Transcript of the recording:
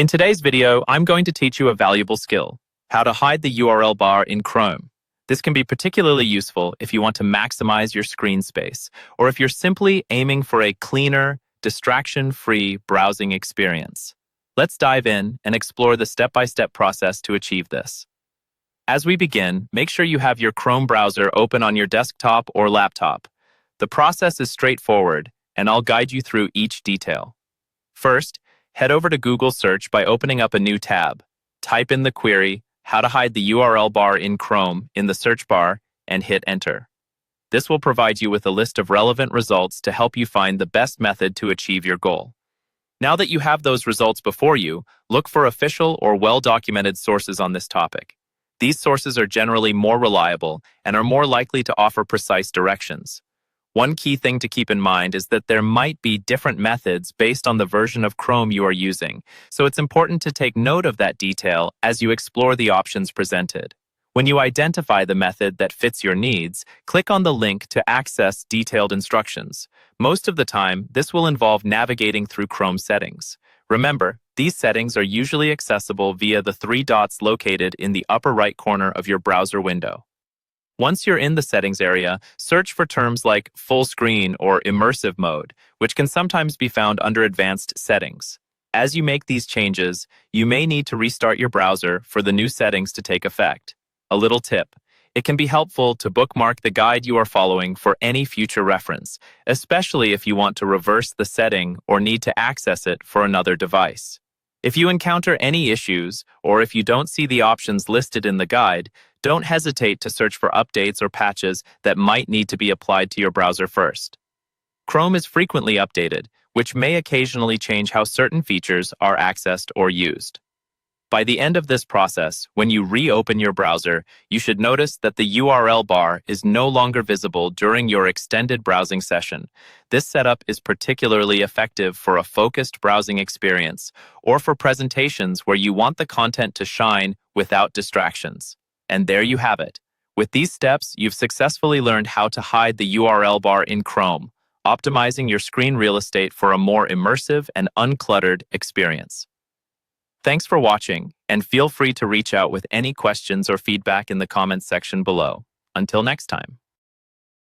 In today's video, I'm going to teach you a valuable skill, how to hide the URL bar in Chrome. This can be particularly useful if you want to maximize your screen space, or if you're simply aiming for a cleaner, distraction-free browsing experience. Let's dive in and explore the step-by-step process to achieve this. As we begin, make sure you have your Chrome browser open on your desktop or laptop. The process is straightforward, and I'll guide you through each detail. First, head over to Google Search by opening up a new tab. Type in the query, "How to hide the URL bar in Chrome" in the search bar, and hit enter. This will provide you with a list of relevant results to help you find the best method to achieve your goal. Now that you have those results before you, look for official or well-documented sources on this topic. These sources are generally more reliable and are more likely to offer precise directions. One key thing to keep in mind is that there might be different methods based on the version of Chrome you are using, so it's important to take note of that detail as you explore the options presented. When you identify the method that fits your needs, click on the link to access detailed instructions. Most of the time, this will involve navigating through Chrome settings. Remember, these settings are usually accessible via the three dots located in the upper right corner of your browser window. Once you're in the settings area, search for terms like full screen or immersive mode, which can sometimes be found under advanced settings. As you make these changes, you may need to restart your browser for the new settings to take effect. A little tip: it can be helpful to bookmark the guide you are following for any future reference, especially if you want to reverse the setting or need to access it for another device. If you encounter any issues, or if you don't see the options listed in the guide, don't hesitate to search for updates or patches that might need to be applied to your browser first. Chrome is frequently updated, which may occasionally change how certain features are accessed or used. By the end of this process, when you reopen your browser, you should notice that the URL bar is no longer visible during your extended browsing session. This setup is particularly effective for a focused browsing experience or for presentations where you want the content to shine without distractions. And there you have it. With these steps, you've successfully learned how to hide the URL bar in Chrome, optimizing your screen real estate for a more immersive and uncluttered experience. Thanks for watching, and feel free to reach out with any questions or feedback in the comments section below. Until next time.